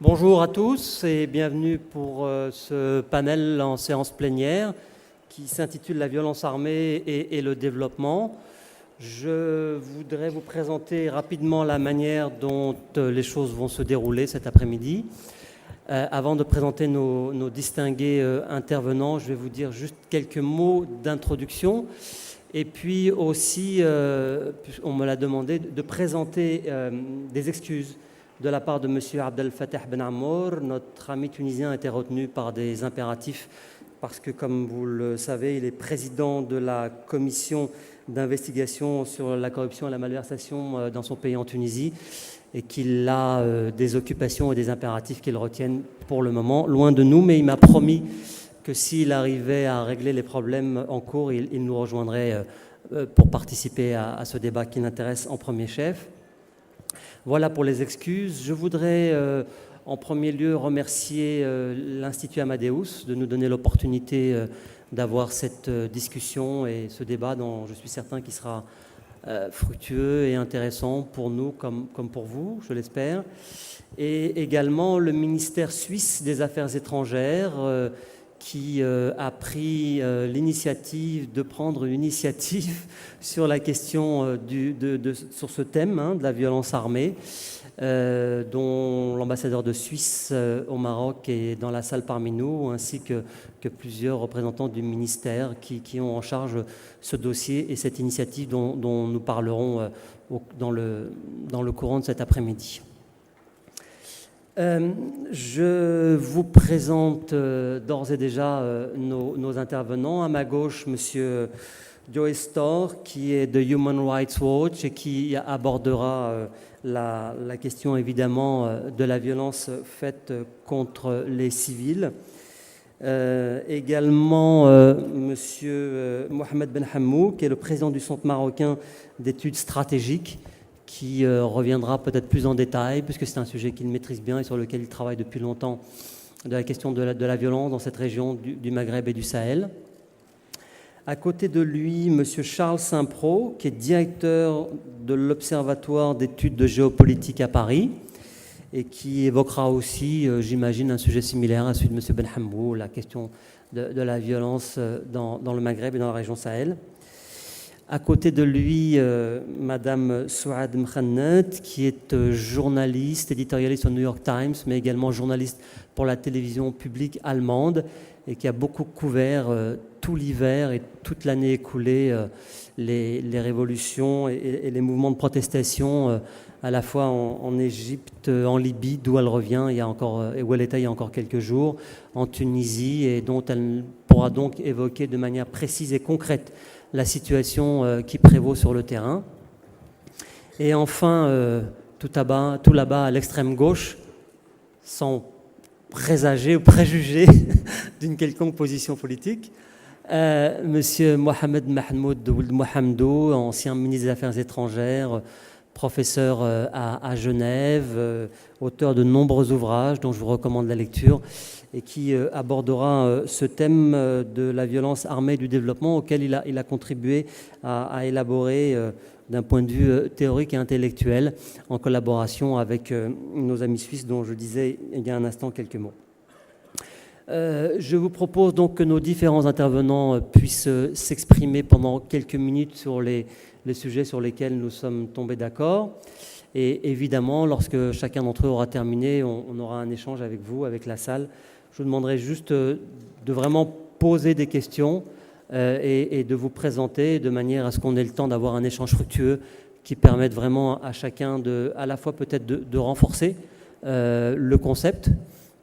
Bonjour à tous et bienvenue pour ce panel en séance plénière qui s'intitule « La violence armée et le développement ». Je voudrais vous présenter rapidement la manière dont les choses vont se dérouler cet après-midi. Avant de présenter nos distingués intervenants, je vais vous dire juste quelques mots d'introduction. Et puis aussi, on me l'a demandé, de présenter des excuses de la part de M. Abdel Fattah Benhamou. Notre ami tunisien a été retenu par des impératifs parce que, comme vous le savez, il est président de la commission d'investigation sur la corruption et la malversation dans son pays en Tunisie et qu'il a des occupations et des impératifs qui le retiennent pour le moment loin de nous, mais il m'a promis que s'il arrivait à régler les problèmes en cours, il nous rejoindrait pour participer à ce débat qui l'intéresse en premier chef. Voilà pour les excuses. Je voudrais en premier lieu remercier l'Institut Amadeus de nous donner l'opportunité d'avoir cette discussion et ce débat dont je suis certain qu'il sera fructueux et intéressant pour nous comme pour vous, je l'espère. Et également le ministère suisse des Affaires étrangères qui a pris l'initiative de prendre une initiative sur la question sur ce thème de la violence armée, dont l'ambassadeur de Suisse au Maroc est dans la salle parmi nous, ainsi que plusieurs représentants du ministère qui ont en charge ce dossier et cette initiative dont nous parlerons dans le courant de cet après-midi. Je vous présente d'ores et déjà nos intervenants. À ma gauche, M. Joe Stork, qui est de Human Rights Watch et qui abordera la question évidemment de la violence faite contre les civils. Également M. Mohammed Benhamou, qui est le président du Centre marocain d'études stratégiques, qui reviendra peut-être plus en détail, puisque c'est un sujet qu'il maîtrise bien et sur lequel il travaille depuis longtemps, de la question de la violence dans cette région du Maghreb et du Sahel. À côté de lui, M. Charles Saint-Prot, qui est directeur de l'Observatoire d'études de géopolitique à Paris, et qui évoquera aussi, j'imagine, un sujet similaire à celui de M. Benhamou, la question de la violence dans le Maghreb et dans la région Sahel. À côté de lui, Mme Souad Mekhennet, qui est journaliste, éditorialiste au New York Times, mais également journaliste pour la télévision publique allemande et qui a beaucoup couvert tout l'hiver et toute l'année écoulée les révolutions et les mouvements de protestation à la fois en Égypte, en Libye, d'où elle revient et où elle était il y a encore quelques jours, en Tunisie, et dont elle pourra donc évoquer de manière précise et concrète la situation qui prévaut sur le terrain. Et enfin, tout là-bas, à l'extrême gauche, sans présager ou préjuger d'une quelconque position politique, Monsieur Mohammed Ould Mohammedou, ancien ministre des Affaires étrangères, professeur à Genève, auteur de nombreux ouvrages dont je vous recommande la lecture, et qui abordera ce thème de la violence armée du développement auquel il a contribué à élaborer d'un point de vue théorique et intellectuel en collaboration avec nos amis suisses dont je disais il y a un instant quelques mots. Je vous propose donc que nos différents intervenants puissent s'exprimer pendant quelques minutes sur les sujets sur lesquels nous sommes tombés d'accord. Et évidemment, lorsque chacun d'entre eux aura terminé, on aura un échange avec vous, avec la salle. Je vous demanderai juste de vraiment poser des questions et de vous présenter de manière à ce qu'on ait le temps d'avoir un échange fructueux qui permette vraiment à chacun à la fois peut-être de renforcer le concept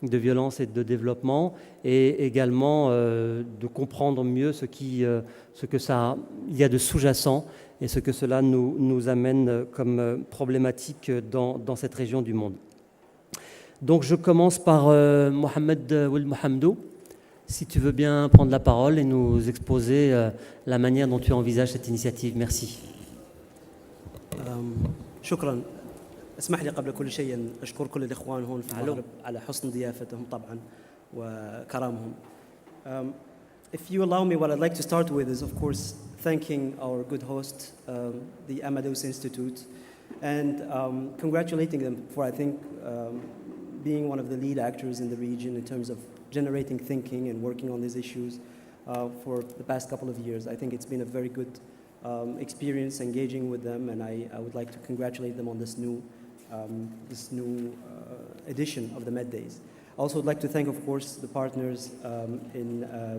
de violence et de développement et également de comprendre mieux ce que ça il y a de sous-jacent et ce que cela nous amène comme problématique dans cette région du monde. Donc je commence par Mohammed Ould Mohammedou, si tu veux bien prendre la parole et nous exposer la manière dont tu envisages cette initiative. Merci. شكرا. اسمح لي قبل كل شيء أن أشكر كل الإخوان هون في المغرب على حسن ضيافتهم طبعا وكرمهم. If you allow me, what I'd like to start with is, of course, thanking our good host, the Amadeus Institute, and congratulating them for, I think, being one of the lead actors in the region in terms of generating thinking and working on these issues for the past couple of years. I think it's been a very good experience engaging with them, and I would like to congratulate them on this new edition of the MEDays. I also would like to thank, of course, the partners in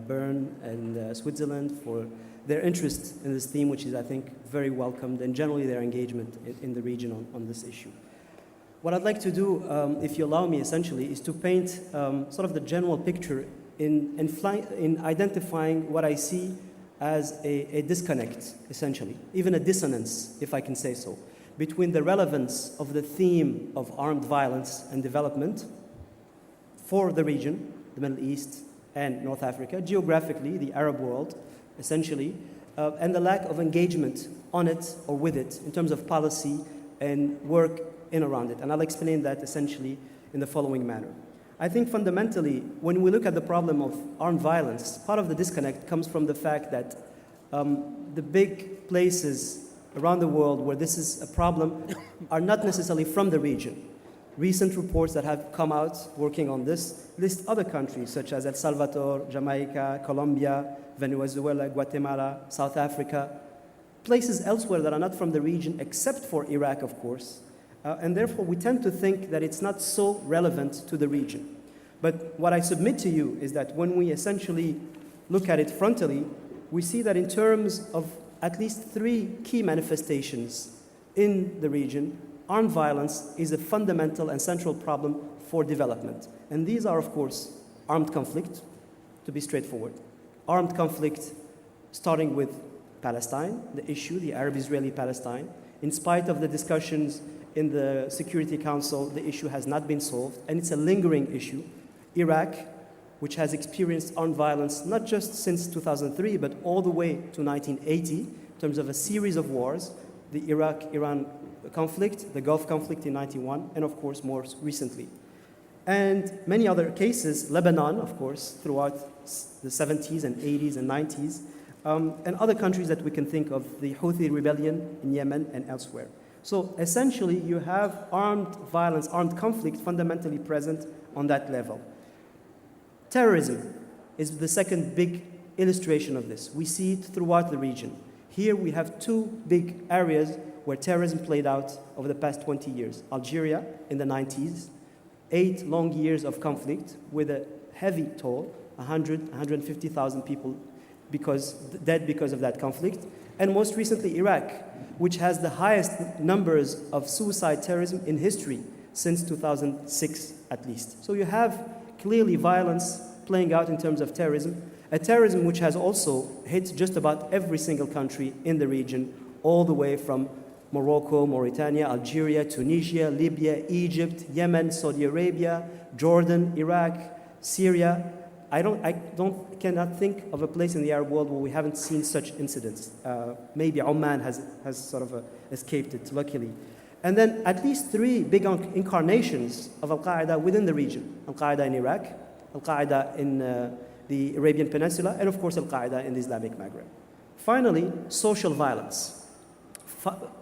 Bern and Switzerland for their interest in this theme, which is, I think, very welcomed, and generally their engagement in the region on this issue. What I'd like to do, if you allow me, essentially, is to paint sort of the general picture in identifying what I see as a disconnect, essentially, even a dissonance, if I can say so, between the relevance of the theme of armed violence and development for the region, the Middle East and North Africa, geographically, the Arab world, essentially, and the lack of engagement on it or with it in terms of policy and work in around it. And I'll explain that essentially in the following manner. I think fundamentally, when we look at the problem of armed violence, part of the disconnect comes from the fact that the big places around the world where this is a problem are not necessarily from the region. Recent reports that have come out working on this list other countries such as El Salvador, Jamaica, Colombia, Venezuela, Guatemala, South Africa, places elsewhere that are not from the region except for Iraq, of course. And therefore, we tend to think that it's not so relevant to the region. But what I submit to you is that when we essentially look at it frontally, we see that in terms of at least three key manifestations in the region, armed violence is a fundamental and central problem for development. And these are, of course, armed conflict, to be straightforward. Armed conflict starting with Palestine, the issue, the Arab-Israeli Palestine. In spite of the discussions in the Security Council, the issue has not been solved, and it's a lingering issue. Iraq, which has experienced armed violence not just since 2003, but all the way to 1980, in terms of a series of wars, the Iraq-Iran conflict, the Gulf conflict in 91, and of course more recently. And many other cases, Lebanon, of course, throughout the 70s and 80s and 90s, and other countries that we can think of, the Houthi rebellion in Yemen and elsewhere. So essentially, you have armed violence, armed conflict fundamentally present on that level. Terrorism is the second big illustration of this. We see it throughout the region. Here we have two big areas where terrorism played out over the past 20 years. Algeria in the 90s, 8 long years of conflict with a heavy toll, 150,000 people dead because of that conflict. And most recently, Iraq, which has the highest numbers of suicide terrorism in history since 2006 at least. So you have clearly violence playing out in terms of terrorism, a terrorism which has also hit just about every single country in the region, all the way from Morocco, Mauritania, Algeria, Tunisia, Libya, Egypt, Yemen, Saudi Arabia, Jordan, Iraq, Syria. I cannot think of a place in the Arab world where we haven't seen such incidents. Maybe Oman has sort of escaped it, luckily. And then at least 3 big incarnations of Al-Qaeda within the region. Al-Qaeda in Iraq, Al-Qaeda in the Arabian Peninsula, and of course Al-Qaeda in the Islamic Maghreb. Finally, social violence.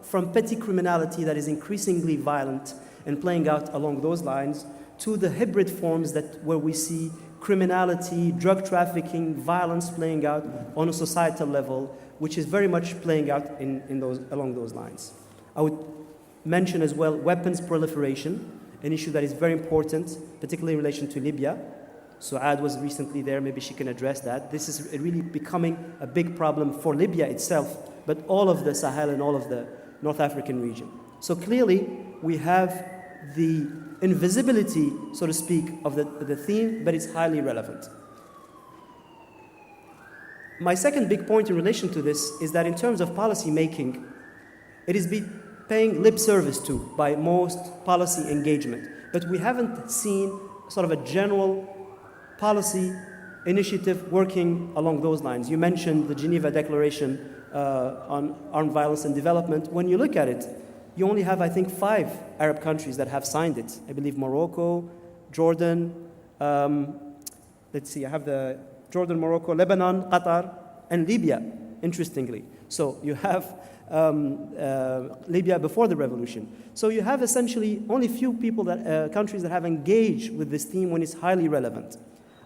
From petty criminality that is increasingly violent and playing out along those lines, to the hybrid forms where we see criminality, drug trafficking, violence playing out on a societal level, which is very much playing out along those lines. I would mention as well weapons proliferation, an issue that is very important, particularly in relation to Libya. Souad was recently there, maybe she can address that. This is really becoming a big problem for Libya itself, but all of the Sahel and all of the North African region. So clearly, we have the invisibility, so to speak, of the theme, but it's highly relevant. My second big point in relation to this is that in terms of policy making, it is paying lip service to by most policy engagement. But we haven't seen sort of a general policy initiative working along those lines. You mentioned the Geneva Declaration on Armed Violence and Development. When you look at it, you only have, I think, 5 Arab countries that have signed it. I believe Morocco, Jordan, let's see, I have the Jordan, Morocco, Lebanon, Qatar, and Libya, interestingly. So you have Libya before the revolution. So you have essentially only few people countries that have engaged with this theme when it's highly relevant.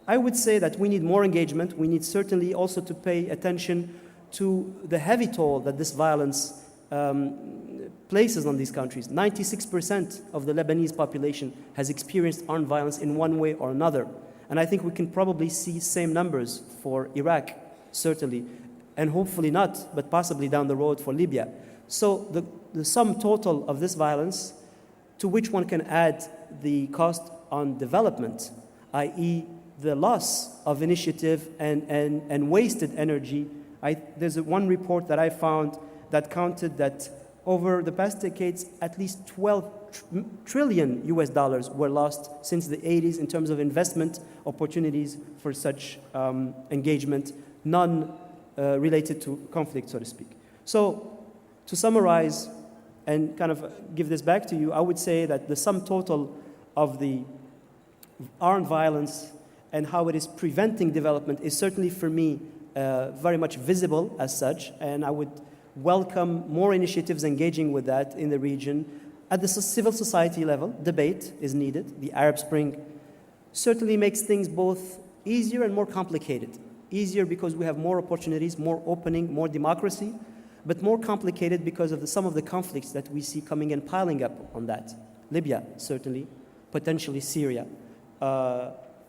I would say that we need more engagement. We need certainly also to pay attention to the heavy toll that this violence places on these countries. 96% of the Lebanese population has experienced armed violence in one way or another. And I think we can probably see same numbers for Iraq, certainly, and hopefully not, but possibly down the road for Libya. So the sum total of this violence, to which one can add the cost on development, i.e. the loss of initiative and wasted energy. There's one report that I found that counted that over the past decades, at least 12 trillion US dollars were lost since the 80s in terms of investment opportunities for such engagement, none related to conflict, so to speak. So to summarize and kind of give this back to you, I would say that the sum total of the armed violence and how it is preventing development is certainly for me very much visible as such, and I would welcome more initiatives engaging with that in the region. At the civil society level, debate is needed. The Arab Spring certainly makes things both easier and more complicated. Easier because we have more opportunities, more opening, more democracy, but more complicated because of some of the conflicts that we see coming and piling up on that. Libya, certainly, potentially Syria,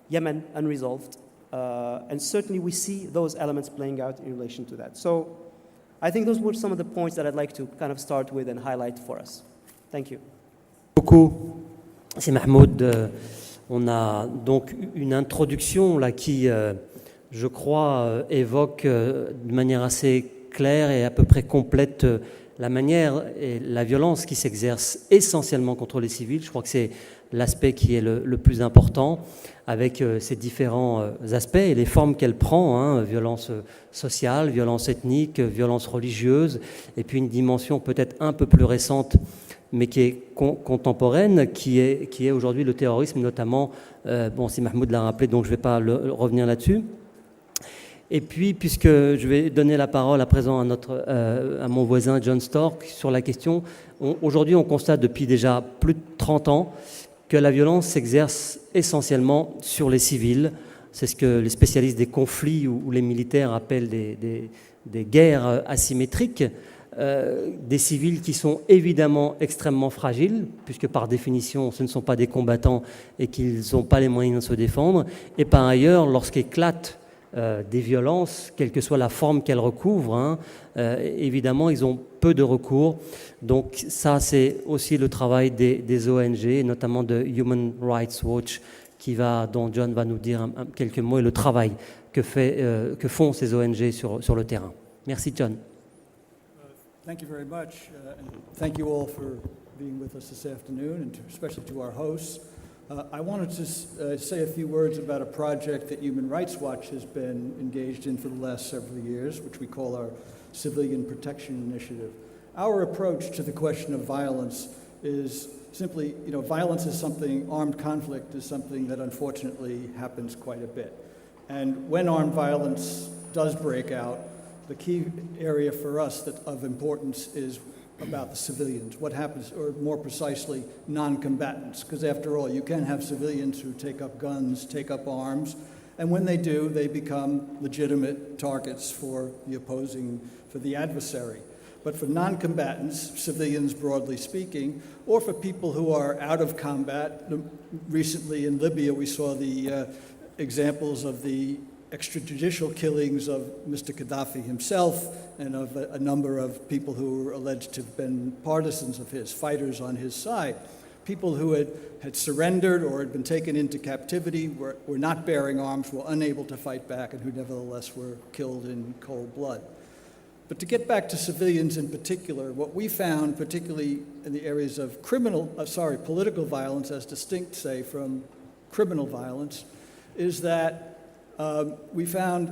Yemen, unresolved, and certainly we see those elements playing out in relation to that. So I think those were some of the points that I'd like to kind of start with and highlight for us. Thank you. Beaucoup. C'est Mahmoud. On a donc une introduction là qui, je crois, évoque de manière assez claire et à peu près complète la manière et la violence qui s'exerce essentiellement contre les civils. Je crois que c'est l'aspect qui est le plus important, avec ces différents aspects et les formes qu'elle prend, violence sociale, violence ethnique, violence religieuse, et puis une dimension peut-être un peu plus récente, mais qui est contemporaine, qui est aujourd'hui le terrorisme, notamment, si Mahmoud l'a rappelé, donc je ne vais pas revenir là-dessus. Et puis, puisque je vais donner la parole à présent à mon voisin John Stork sur la question, aujourd'hui on constate depuis déjà plus de 30 ans que la violence s'exerce essentiellement sur les civils. C'est ce que les spécialistes des conflits ou les militaires appellent des guerres asymétriques, des civils qui sont évidemment extrêmement fragiles, puisque par définition ce ne sont pas des combattants et qu'ils n'ont pas les moyens de se défendre, et par ailleurs lorsqu'éclatent des violences, quelle que soit la forme qu'elles recouvrent, évidemment ils ont peu de recours. Donc ça c'est aussi le travail des ONG, notamment de Human Rights Watch, dont John va nous dire quelques mots, et le travail que font ces ONG sur le terrain. Merci John. Thank you very much, and thank you all for being with us this afternoon, and especially to our hosts. I wanted to say a few words about a project that Human Rights Watch has been engaged in for the last several years, which we call our Civilian Protection Initiative. Our approach to the question of violence is simply, violence is something, armed conflict is something that unfortunately happens quite a bit. And when armed violence does break out, the key area for us of importance is about the civilians, what happens, or more precisely, non-combatants, because after all, you can have civilians who take up guns, take up arms, and when they do, they become legitimate targets for the adversary. But for non-combatants, civilians broadly speaking, or for people who are out of combat, recently in Libya we saw the examples of the extrajudicial killings of Mr. Gaddafi himself and of a number of people who were alleged to have been partisans of his, fighters on his side. People who had surrendered or had been taken into captivity, were not bearing arms, were unable to fight back, and who nevertheless were killed in cold blood. But to get back to civilians in particular, what we found, particularly in the areas of political violence, as distinct, say, from criminal violence, is that we found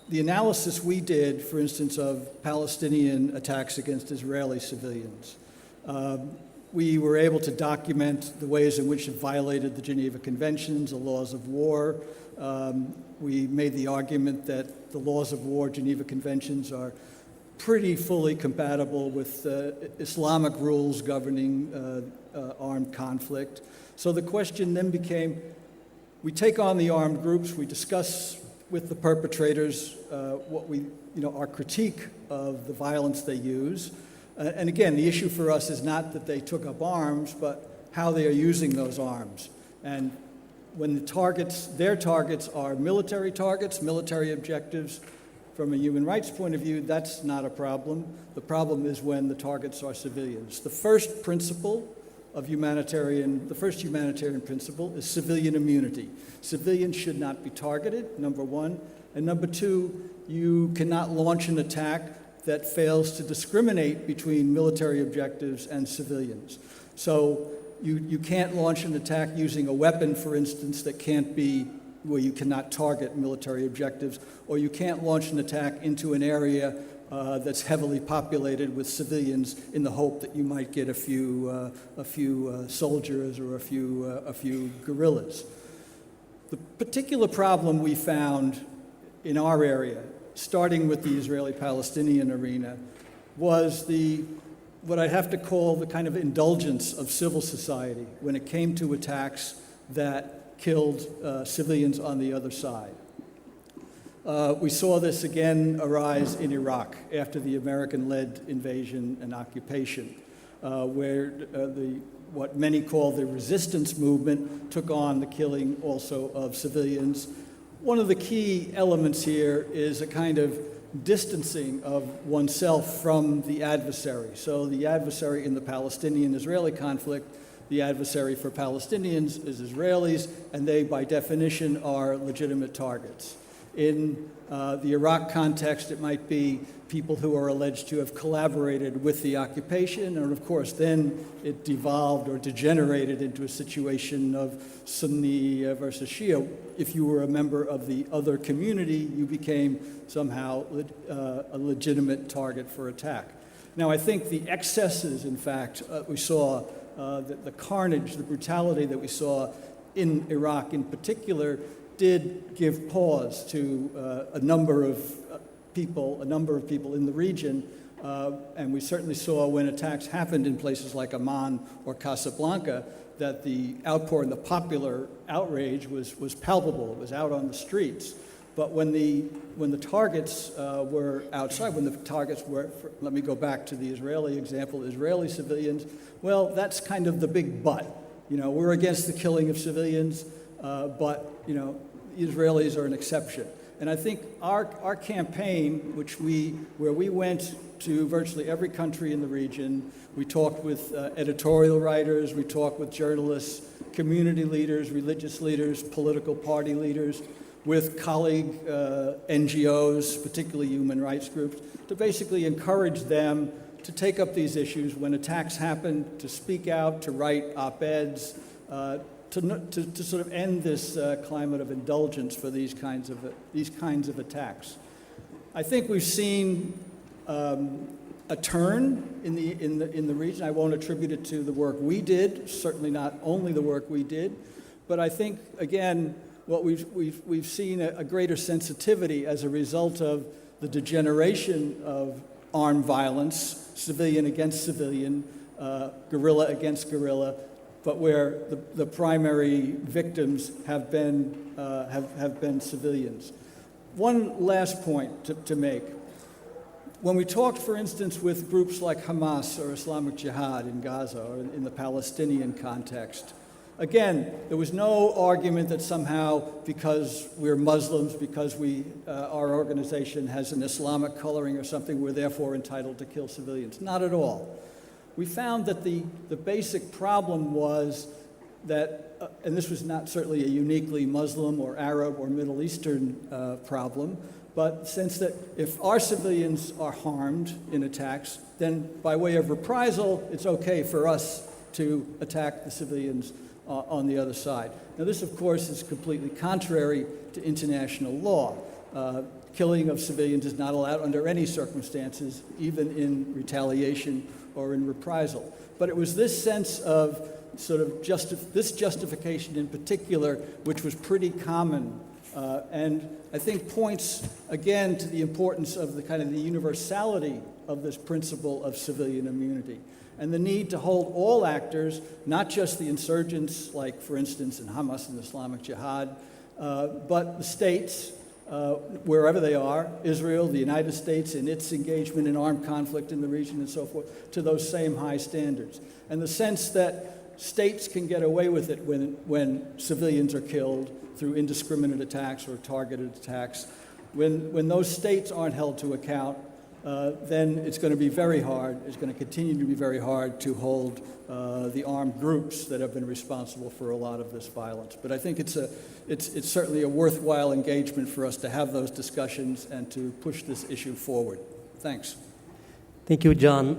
the analysis we did, for instance, of Palestinian attacks against Israeli civilians. We were able to document the ways in which it violated the Geneva Conventions, the laws of war. We made the argument that the laws of war, Geneva Conventions, are pretty fully compatible with Islamic rules governing armed conflict. So the question then became, we take on the armed groups, we discuss with the perpetrators our critique of the violence they use. And again, the issue for us is not that they took up arms, but how they are using those arms. And when their targets are military targets, military objectives, from a human rights point of view, that's not a problem. The problem is when the targets are civilians. The first humanitarian principle is civilian immunity. Civilians should not be targeted, number one. And number two, you cannot launch an attack that fails to discriminate between military objectives and civilians. So you can't launch an attack using a weapon, for instance, that can't be where you cannot target military objectives, or you can't launch an attack into an area that's heavily populated with civilians in the hope that you might get a few soldiers or a few guerrillas. The particular problem we found in our area, starting with the Israeli-Palestinian arena, was what I have to call the kind of indulgence of civil society when it came to attacks that killed civilians on the other side. We saw this again arise in Iraq after the American-led invasion and occupation, where what many call the resistance movement took on the killing also of civilians. One of the key elements here is a kind of distancing of oneself from the adversary. So the adversary in the Palestinian-Israeli conflict, the adversary for Palestinians is Israelis, and they, by definition, are legitimate targets. In the Iraq context, it might be people who are alleged to have collaborated with the occupation, and of course, then it devolved or degenerated into a situation of Sunni versus Shia. If you were a member of the other community, you became somehow a legitimate target for attack. Now, I think the excesses, in fact, we saw, the carnage, the brutality that we saw in Iraq in particular, did give pause to a number of people in the region, and we certainly saw when attacks happened in places like Amman or Casablanca that the outpouring, the popular outrage was palpable. It was out on the streets. But when the targets were outside, when the targets were, let me go back to the Israeli example, Israeli civilians, well, that's kind of the big but. We're against the killing of civilians, but Israelis are an exception. And I think our campaign, where we went to virtually every country in the region, we talked with editorial writers, we talked with journalists, community leaders, religious leaders, political party leaders, with colleague NGOs, particularly human rights groups, to basically encourage them to take up these issues when attacks happen, to speak out, to write op-eds, to sort of end this climate of indulgence for these kinds of attacks. I think we've seen a turn in the region. I won't attribute it to the work we did, certainly not only the work we did, but I think again what we've seen a greater sensitivity as a result of the degeneration of armed violence, civilian against civilian, guerrilla against guerrilla, but where the primary victims have been civilians. One last point to make. When we talked, for instance, with groups like Hamas or Islamic Jihad in Gaza or in the Palestinian context, again, there was no argument that somehow because we're Muslims, because our organization has an Islamic coloring or something, we're therefore entitled to kill civilians. Not at all. We found that the basic problem was that, and this was not certainly a uniquely Muslim or Arab or Middle Eastern problem, but the sense that if our civilians are harmed in attacks, then by way of reprisal, it's okay for us to attack the civilians on the other side. Now this, of course, is completely contrary to international law. Killing of civilians is not allowed under any circumstances, even in retaliation or in reprisal. But it was this sense of sort of this justification in particular, which was pretty common And I think points again to the importance of the kind of the universality of this principle of civilian immunity and the need to hold all actors, not just the insurgents, like for instance in Hamas and Islamic Jihad, but the states, wherever they are, Israel, the United States in its engagement in armed conflict in the region and so forth, to those same high standards. And the sense that states can get away with it when civilians are killed through indiscriminate attacks or targeted attacks. When those states aren't held to account, then it's going to be very hard, it's going to continue to be very hard to hold the armed groups that have been responsible for a lot of this violence. But I think it's certainly a worthwhile engagement for us to have those discussions and to push this issue forward. Thanks. Thank you, John.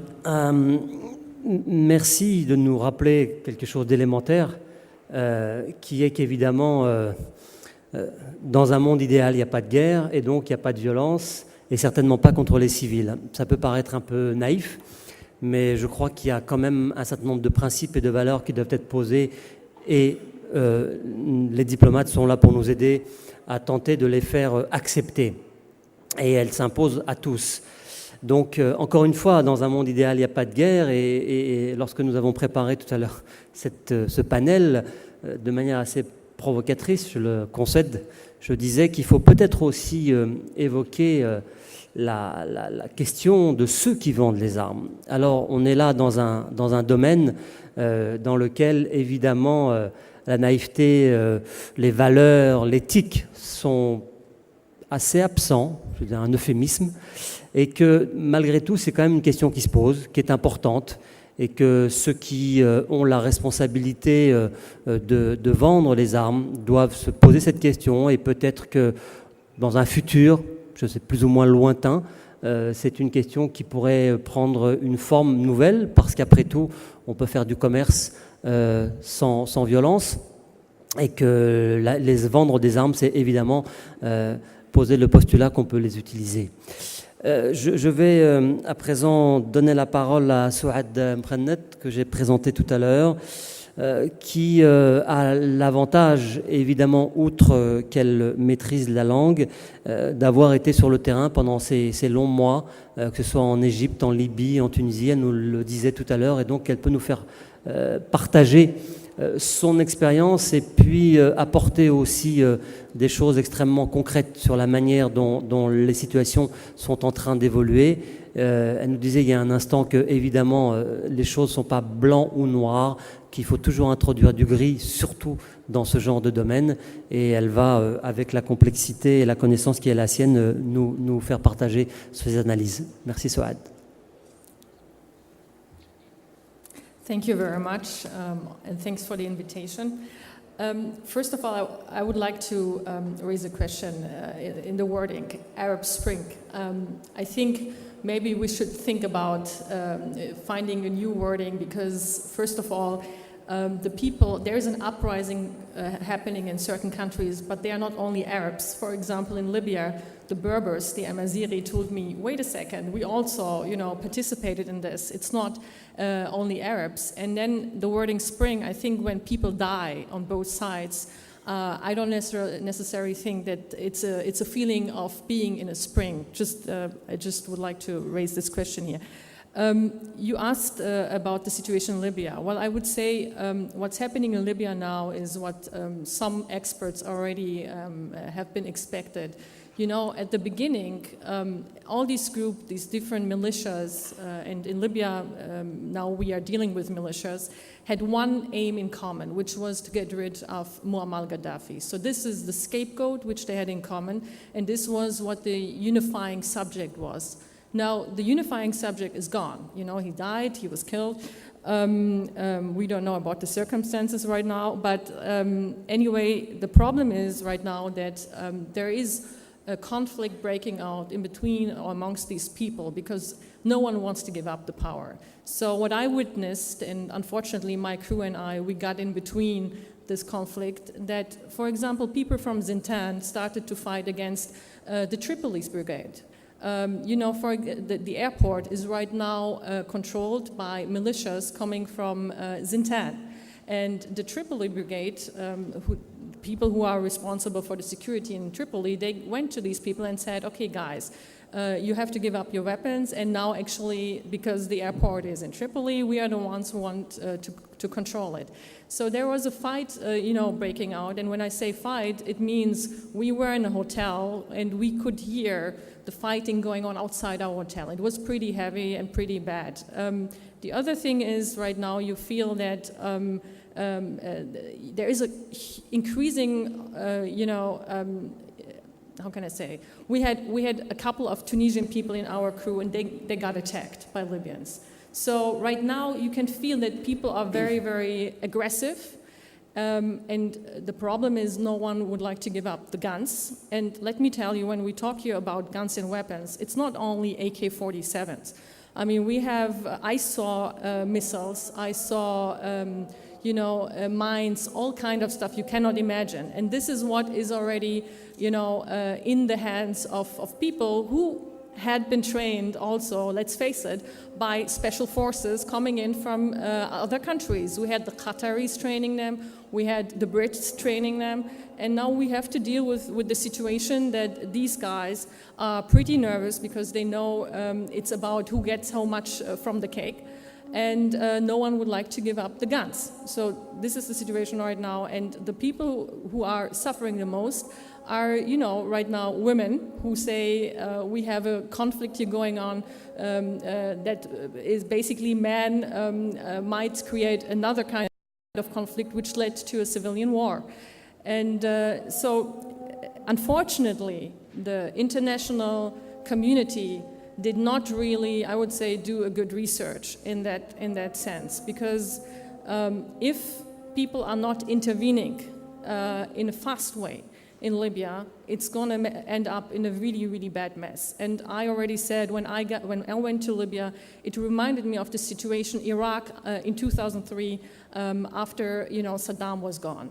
Merci de nous rappeler quelque chose d'élémentaire, qui est qu'évidemment, dans un monde idéal, il n'y a pas de guerre et donc il n'y a pas de violence et certainement pas contre les civils. Ça peut paraître un peu naïf, mais je crois qu'il y a quand même un certain nombre de principes et de valeurs qui doivent être posés et les diplomates sont là pour nous aider à tenter de les faire accepter. Et elles s'imposent à tous. Donc, encore une fois, dans un monde idéal, il n'y a pas de guerre. Et lorsque nous avons préparé tout à l'heure ce panel, de manière assez provocatrice, je le concède, je disais qu'il faut peut-être aussi évoquer la question de ceux qui vendent les armes. Alors, on est là dans un domaine dans lequel, évidemment, la naïveté, les valeurs, l'éthique sont assez absents, je veux dire un euphémisme, et que malgré tout, c'est quand même une question qui se pose, qui est importante, et que ceux qui ont la responsabilité de vendre les armes doivent se poser cette question, et peut-être que dans un futur, je sais plus ou moins lointain, c'est une question qui pourrait prendre une forme nouvelle, parce qu'après tout, on peut faire du commerce sans violence, et que les vendre des armes, c'est évidemment poser le postulat qu'on peut les utiliser. Je vais à présent donner la parole à Souad Mekhennet, que j'ai présenté tout à l'heure, qui a l'avantage, évidemment, outre qu'elle maîtrise la langue, d'avoir été sur le terrain pendant ces longs mois, que ce soit en Égypte, en Libye, en Tunisie, elle nous le disait tout à l'heure, et donc elle peut nous faire partager son expérience et puis apporter aussi des choses extrêmement concrètes sur la manière dont les situations sont en train d'évoluer. Elle nous disait il y a un instant que évidemment les choses ne sont pas blancs ou noirs, qu'il faut toujours introduire du gris, surtout dans ce genre de domaine, et elle va, avec la complexité et la connaissance qui est la sienne, nous faire partager ses analyses. Merci Souad. Thank you very much, and thanks for the invitation. First of all, I would like to raise a question in the wording, Arab Spring. I think maybe we should think about finding a new wording because, first of all, the people, there is an uprising happening in certain countries, but they are not only Arabs. For example, in Libya, the Berbers, the Amazighi, told me, wait a second, we also, participated in this. It's not only Arabs. And then the wording spring, I think when people die on both sides, I don't necessarily think that it's a feeling of being in a spring. I just would like to raise this question here. You asked about the situation in Libya. Well, I would say what's happening in Libya now is what some experts already have been expected. At the beginning, all these groups, these different militias, and in Libya now we are dealing with militias, had one aim in common, which was to get rid of Muammar Gaddafi. So this is the scapegoat which they had in common, and this was what the unifying subject was. Now, the unifying subject is gone. He died, he was killed. We don't know about the circumstances right now, but anyway, the problem is right now that there is a conflict breaking out in between or amongst these people because no one wants to give up the power. So what I witnessed, and unfortunately my crew and I, we got in between this conflict, that, for example, people from Zintan started to fight against the Tripolis brigade. The airport is right now controlled by militias coming from Zintan. And the Tripoli brigade, who people who are responsible for the security in Tripoli, they went to these people and said, okay, guys, you have to give up your weapons, and now actually, because the airport is in Tripoli, we are the ones who want to control it. So there was a fight, breaking out, and when I say fight, it means we were in a hotel and we could hear the fighting going on outside our hotel. It was pretty heavy and pretty bad. The other thing is, right now, you feel that there is a increasing, how can I say? We had a couple of Tunisian people in our crew, and they got attacked by Libyans. So right now, you can feel that people are very, very aggressive. And the problem is no one would like to give up the guns. And let me tell you, when we talk here about guns and weapons, it's not only AK-47s. I mean, I saw missiles, I saw, mines, all kind of stuff you cannot imagine. And this is what is already, in the hands of people who had been trained also, let's face it, by special forces coming in from other countries. We had the Qataris training them, we had the Brits training them, and now we have to deal with the situation that these guys are pretty nervous because they know it's about who gets how much from the cake, and no one would like to give up the guns. So this is the situation right now, and the people who are suffering the most are, right now women who say we have a conflict here going on that is basically man might create another kind of conflict which led to a civilian war. And so unfortunately, the international community did not really, I would say, do a good research in that sense, because if people are not intervening in a fast way in Libya, it's going to end up in a really, really bad mess. And I already said when I went to Libya, it reminded me of the situation in Iraq in 2003 after Saddam was gone.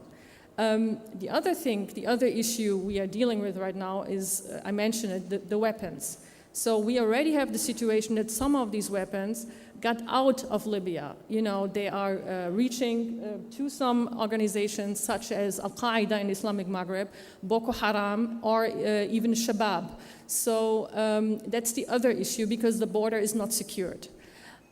The other issue we are dealing with right now is, I mentioned it, the weapons. So we already have the situation that some of these weapons got out of Libya. They are reaching to some organizations such as Al-Qaeda in Islamic Maghreb, Boko Haram, or even Shabab. So that's the other issue, because the border is not secured.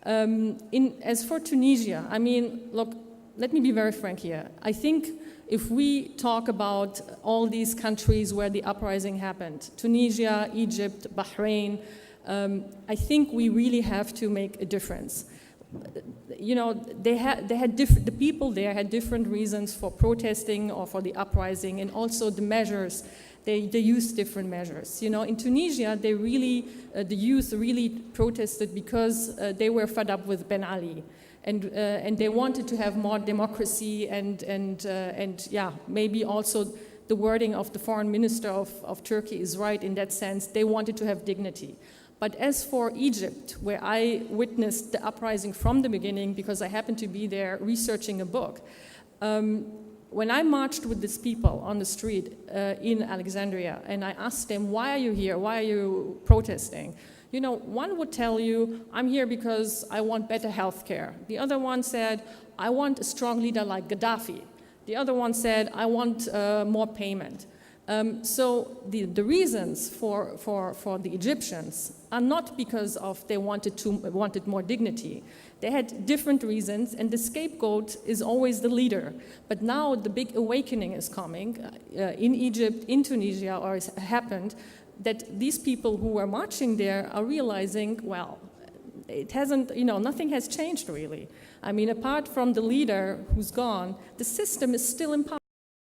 As for Tunisia, I mean, look, let me be very frank here. I think if we talk about all these countries where the uprising happened, Tunisia, Egypt, Bahrain, I think we really have to make a difference. The people there had different reasons for protesting or for the uprising, and also the measures. They used different measures. In Tunisia, the youth really protested because they were fed up with Ben Ali. And they wanted to have more democracy and maybe also the wording of the foreign minister of Turkey is right in that sense. They wanted to have dignity. But as for Egypt, where I witnessed the uprising from the beginning because I happened to be there researching a book, when I marched with these people on the street in Alexandria and I asked them, why are you here? Why are you protesting? One would tell you, I'm here because I want better health care. The other one said, I want a strong leader like Gaddafi. The other one said, I want more payment. So the reasons for the Egyptians are not because of they wanted more dignity. They had different reasons, and the scapegoat is always the leader. But now the big awakening is coming in Egypt, in Tunisia, or has happened, that these people who were marching there are realizing, well, it hasn't, nothing has changed really. I mean, apart from the leader who's gone, the system is still in power.